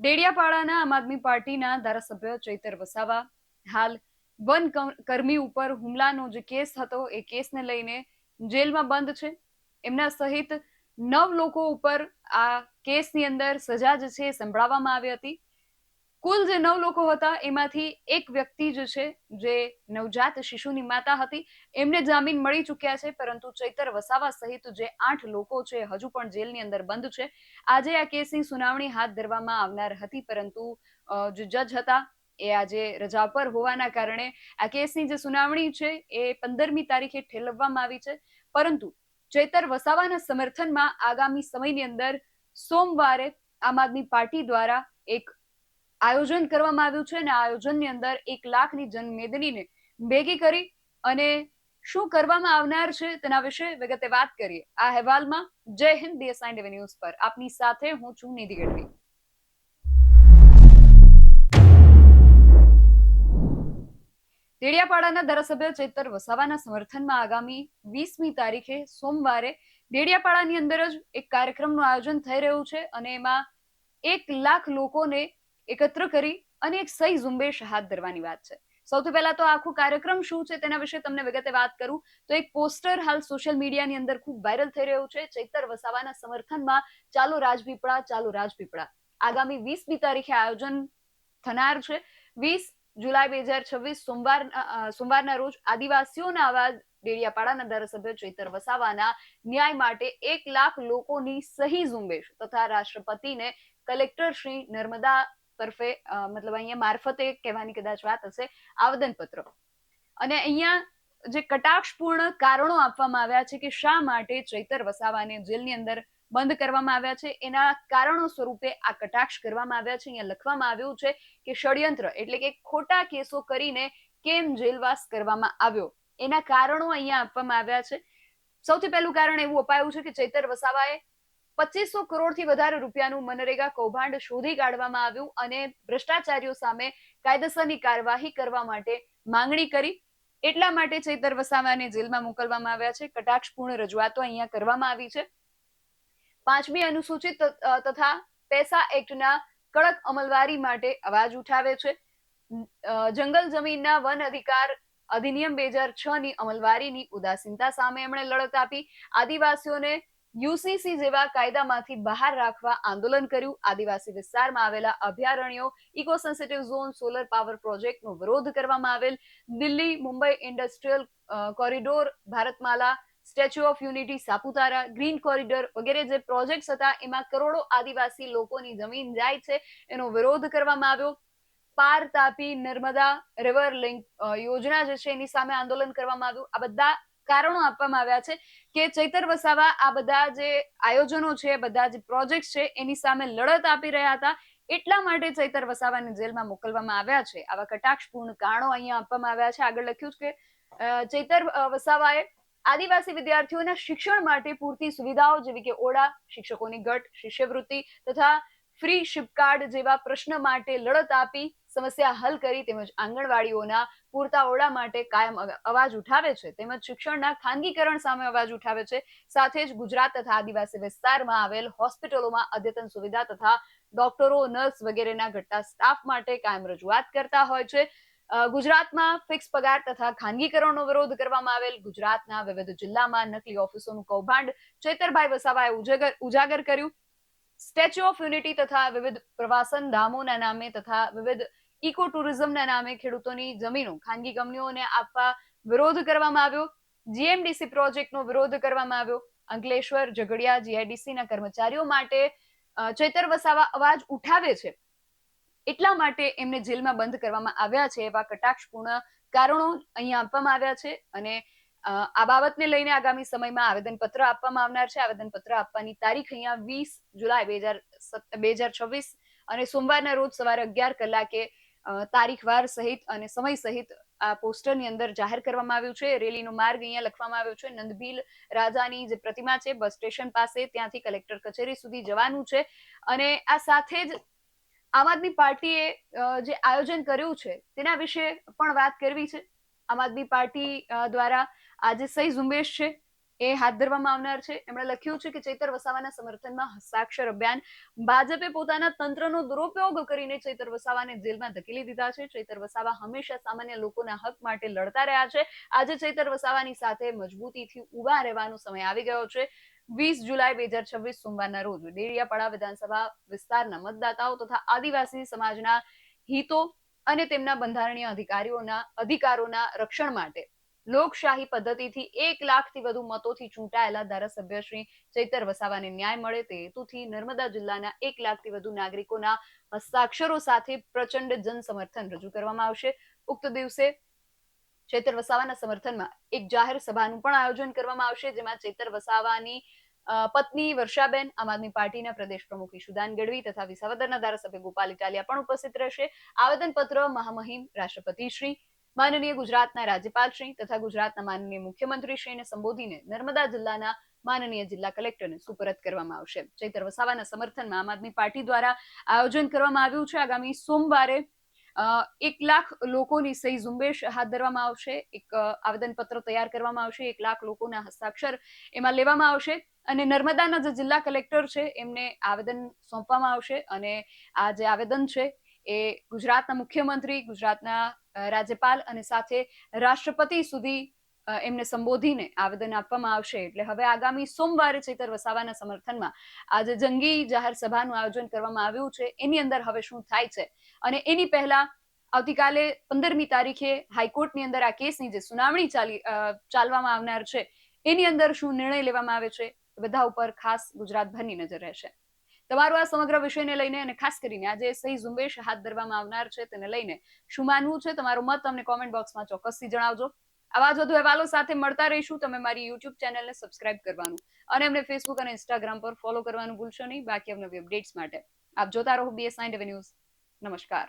ડેડિયાપાડાના આમ આદમી પાર્ટીના ધારાસભ્ય ચૈતર વસાવા હાલ વન કર્મી ઉપર હુમલાનો જે કેસ હતો એ કેસને લઈને જેલમાં બંધ છે. એમના સહિત 9 લોકો ઉપર આ કેસની અંદર સજા જે છે સંભળાવવામાં આવી હતી. કુલ જે 9 લોકો હતા એમાંથી એક વ્યક્તિ જે છે, જે નવજાત શિશુની માતા હતી, એમને જામીન મળી ચૂક્યા છે, પરંતુ ચૈતર વસાવા સહિત જે 8 લોકો છે હજુ પણ જેલની અંદર બંધ છે. આજે આ કેસની સુનાવણી હાથ ધરવામાં આવનાર હતી, પરંતુ જે જજ હતા એ આજે રજા પર હોવાના કારણે આ કેસની જે સુનાવણી છે એ 15મી તારીખે ઠેલવવામાં આવી છે. પરંતુ ચૈતર વસાવાના સમર્થનમાં આગામી સમયની અંદર સોમવારે આમ આદમી પાર્ટી દ્વારા એક આયોજન કરવામાં આવ્યું છે અને આ આયોજનની અંદર 1 લાખની જનમેદનીને ભેગી કરી અને શું કરવામાં આવનાર છે તેના વિશે વિગતે વાત કરીએ આ અહેવાલમાં. જય હિન્દ, DSI ન્યૂઝ પર આપની સાથે હું છું નિધિ ગઢવી. ડેડિયાપાડાના ધારાસભ્ય ચૈતર વસાવાના સમર્થનમાં આગામી 20મી તારીખે સોમવારે ડેડિયાપાડાની અંદર જ એક કાર્યક્રમનું આયોજન થઈ રહ્યું છે અને એમાં 1 લાખ લોકોને એકત્ર કરી અને એક સહી ઝુંબેશ હાથ ધરવાની વાત છે. સૌથી પહેલા તો આખો કાર્યક્રમ શું છે તેના વિશે તમને વિગતે વાત કરું તો એક પોસ્ટર હાલ સોશિયલ મીડિયાની અંદર ખૂબ વાયરલ થઈ રહ્યું છે. ચૈતર વસાવાના સમર્થનમાં ચાલો રાજપીપળા, ચાલો રાજપીપળા. આગામી 20મી તારીખે આયોજન થનાર છે. 20 જુલાઈ 2026 સોમવારના રોજ આદિવાસીઓના અવાજ ડેડિયાપાડાના ધારાસભ્ય ચૈતર વસાવાના ન્યાય માટે 1 લાખ લોકોની સહી ઝુંબેશ તથા રાષ્ટ્રપતિને કલેક્ટર શ્રી નર્મદા તરફે મતલબ અહીંયા મારફતે કહેવાની કદાચ વાત હશે આવેદનપત્ર. અને અહીંયા જે કટાક્ષપૂર્ણ કારણો આપવામાં આવ્યા છે કે શા માટે ચૈતર વસાવાને જેલની અંદર બંધ કરવામાં આવ્યા છે, એના કારણો સ્વરૂપે આ કટાક્ષ કરવામાં આવ્યા છે. અહીંયા લખવામાં આવ્યું છે કે ષડયંત્ર એટલે કે ખોટા કેસો કરીને કેમ જેલવાસ કરવામાં આવ્યો, એના કારણો અહીંયા આપવામાં આવ્યા છે. સૌથી પહેલું કારણ એવું અપાયું છે કે ચૈતર વસાવાએ 2500 કરોડથી વધારે રૂપિયાનું મનરેગા કૌભાંડ શોધી કાઢવામાં આવ્યું અને ભ્રષ્ટાચારીઓ સામે કાયદેસરની કાર્યવાહી કરવા માટે માંગણી કરી. એટલા માટે ચૈતર વસાવાને જેલમાં મોકલવામાં આવ્યા છે. કટાક્ષપૂર્ણ રજૂઆતો અહીંયા કરવામાં આવી છે. 5મી અનુસૂચિત તથા પૈસા એક્ટના કડક અમલવારી માટે અવાજ ઉઠાવે છે. જંગલ જમીનના વન અધિકાર અધિનિયમ 2006ની અમલવારીની ઉદાસીનતા સામે એમણે લડત આપી. આદિવાસીઓને યુસીસી જેવા કાયદામાંથી બહાર રાખવા આંદોલન કર્યું. આદિવાસી વિસ્તારમાં આવેલા અભયારણ્યો, eco sensitive zone, solar power પ્રોજેક્ટનો વિરોધ કરવામાં આવેલ. Delhi Mumbai industrial corridor, Bharatmala, statue of unity, Saputara, green corridor વગેરે જે પ્રોજેક્ટ્સ હતા એમાં કરોડો આદિવાસી લોકોની જમીન જાય છે, એનો વિરોધ કરવામાં આવ્યો. પાર તાપી નર્મદા રિવર લિંક યોજના જે છે એની સામે આંદોલન કરવામાં આવ્યું. આ બધા કારણો આપવામાં આવ્યા છે કે ચૈતર વસાવા આ બધા જે આયોજનો છે, બધા જે પ્રોજેક્ટ છે એની સામે લડત આપી રહ્યા હતા. એટલા માટે ચૈતર વસાવાને જેલમાં મોકલવામાં આવ્યા છે. આવા કટાક્ષપૂર્ણ કારણો અહીંયા આપવામાં આવ્યા છે. આગળ લખ્યું છે કે ચૈતર વસાવાએ આદિવાસી વિદ્યાર્થીઓના શિક્ષણ માટે પૂરતી સુવિધાઓ જેવી કે ઓરડા, શિક્ષકોની ઘટ, શિષ્યવૃત્તિ તથા ફ્રી શિપકાર્ડ જેવા પ્રશ્ન માટે લડત આપી સમસ્યા હલ કરી, તેમજ આંગણવાડીઓના પૂરતા ઓરડા માટે કાયમ અવાજ ઉઠાવે છે, તેમજ શિક્ષણના ખાનગીકરણ સામે અવાજ ઉઠાવે છે. સાથે જ ગુજરાત તથા આદિવાસી વિસ્તારમાં આવેલ હોસ્પિટલોમાં અદ્યતન સુવિધા તથા ડોક્ટરો, નર્સ વગેરેના ઘટતા સ્ટાફ માટે કાયમ રજૂઆત કરતા હોય છે. ગુજરાતમાં ફિક્સ પગાર તથા ખાનગીકરણનો વિરોધ કરવામાં આવેલ. ગુજરાતના વિવિધ જિલ્લામાં નકલી ઓફિસોનું કૌભાંડ ચૈતરભાઈ વસાવાએ ઉજાગર કર્યું. સ્ટેચ્યુ ઓફ યુનિટી તથા વિવિધ પ્રવાસન ધામોના નામે તથા વિવિધ ઇકો ટુરિઝમના નામે ખેડૂતોની જમીનો ખાનગી કંપનીઓને આપવા વિરોધ કરવામાં આવ્યો. જીએમડીસી પ્રોજેક્ટનો વિરોધ કરવામાં આવ્યો. અંકલેશ્વર, ઝઘડિયા જીઆઈડીસીના કર્મચારીઓ માટે ચૈતર વસાવા અવાજ ઉઠાવે છે, એટલા માટે એમને જેલમાં બંધ કરવામાં આવ્યા છે. એવા કટાક્ષપૂર્ણ કારણો અહીંયા આપવામાં આવ્યા છે અને આ બાબતને લઈને આગામી સમયમાં આવેદનપત્ર આપવામાં આવનાર છે. આવેદનપત્ર આપવાની તારીખ અહીંયા 20 જુલાઈ 2026 અને સોમવારના રોજ સવારે 11 કલાકે તારીખવાર સહિત અને સમય સહિત આ પોસ્ટરની અંદર જાહેર કરવામાં આવ્યું છે. રેલીનો માર્ગ અહીંયા લખવામાં આવ્યો છે. નંદભીલ રાજાની જે પ્રતિમા છે બસ સ્ટેશન પાસે, ત્યાંથી કલેક્ટર કચેરી સુધી જવાનું છે. અને આ સાથે જ આમ આદમી પાર્ટીએ જે આયોજન કર્યું છે તેના વિશે પણ વાત કરવી છે. આમ આદમી પાર્ટી દ્વારા આજે સહી ઝુંબેશ છે એ હાથ ધરવામાં આવનાર છે. એમણે લખ્યું છે કે ચૈતર વસાવાના સમર્થનમાં હસ્તાક્ષર અભિયાન. ભાજપે પોતાના તંત્રનો દુરુપયોગ કરીને ચૈતર વસાવાને જેલમાં ધકેલી દીધા છે. ચૈતર વસાવા હંમેશા સામાન્ય લોકોના હક માટે લડતા રહ્યા છે. આજે ચૈતર વસાવાની સાથે મજબૂતીથી ઉભા રહેવાનો સમય આવી ગયો છે. 20 જુલાઈ 2026 સોમવારના રોજ ડેડિયાપાડા વિધાનસભા વિસ્તારના મતદાતાઓ તથા આદિવાસી સમાજના હિતો અને તેમના બંધારણીય અધિકારોના રક્ષણ માટે લોકશાહી પદ્ધતિથી 1 લાખથી વધુ મતોથી ચૂંટાયેલા ધારાસભ્ય શ્રી ચૈતર વસાવાને ન્યાય મળે તે હેતુથી નર્મદા જિલ્લાના 1 લાખથી વધુ નાગરિકોના હસ્તાક્ષરો સાથે પ્રચંડ જનસમર્થન રજૂ કરવામાં આવશે. ઉક્ત દિવસે ચૈતર વસાવાના સમર્થનમાં એક જાહેર સભાનું પણ આયોજન કરવામાં આવશે, જેમાં ચૈતર વસાવાની પત્ની વર્ષાબેન, આમ આદમી પાર્ટીના પ્રદેશ પ્રમુખ ઈશુદાન ગઢવી તથા વિસાવદરના ધારાસભ્ય ગોપાલ ઇટાલિયા પણ ઉપસ્થિત રહેશે. આવેદનપત્ર મહામહિમ રાષ્ટ્રપતિ શ્રી, માનનીય ગુજરાતના રાજ્યપાલ શ્રી તથા ગુજરાતના માનનીય મુખ્યમંત્રી શ્રીને સંબોધીને નર્મદા જિલ્લાના માનનીય જિલ્લા કલેક્ટરને સુપરત કરવામાં આવશે. ચૈતર વસાવાના સમર્થનમાં આમ આદમી પાર્ટી દ્વારા આયોજન કરવામાં આવ્યું છે. આગામી સોમવારે 1 લાખ લોકોની સહી ઝુંબેશ હાથ ધરવામાં આવશે. એક આવેદનપત્ર તૈયાર કરવામાં આવશે. 1 લાખ લોકોના હસ્તાક્ષર એમાં લેવામાં આવશે અને નર્મદાના જે જિલ્લા કલેક્ટર છે એમને આવેદન સોંપવામાં આવશે અને આ જે આવેદન છે એ ગુજરાતના મુખ્યમંત્રી, ગુજરાતના રાજ્યપાલ અને સાથે રાષ્ટ્રપતિ સુધી એમને સંબોધીને આવેદન આપવામાં આવશે. એટલે હવે આગામી સોમવારે ચૈતર વસાવાના સમર્થનમાં આજે જંગી જાહેર સભાનું આયોજન કરવામાં આવ્યું છે. એની અંદર હવે શું થાય છે અને એની પહેલા આવતીકાલે 15મી તારીખે હાઈકોર્ટની અંદર આ કેસની જે સુનાવણી ચાલવામાં આવનાર છે એની અંદર શું નિર્ણય લેવામાં આવે છે બધા ઉપર ખાસ ગુજરાતભરની નજર રહેશે. તમારું આ સમગ્ર વિષયને લઈને અને ખાસ કરીને આજે સહી ઝુંબેશ હાથ ધરવામાં આવનાર છે તેને લઈને શું માનવું છે, તમારો મત અમને કોમેન્ટ બોક્સમાં ચોક્કસથી જણાવજો. આવા જ વધુ અહેવાલો સાથે મળતા રહીશું. તમે મારી યુટ્યુબ ચેનલને સબસ્ક્રાઇબ કરવાનું અને અમને ફેસબુક અને ઇન્સ્ટાગ્રામ પર ફોલો કરવાનું ભૂલશો નહીં. બાકી અવનવી અપડેટ્સ માટે આપ જોતા રહો BS9 ન્યૂઝ. નમસ્કાર.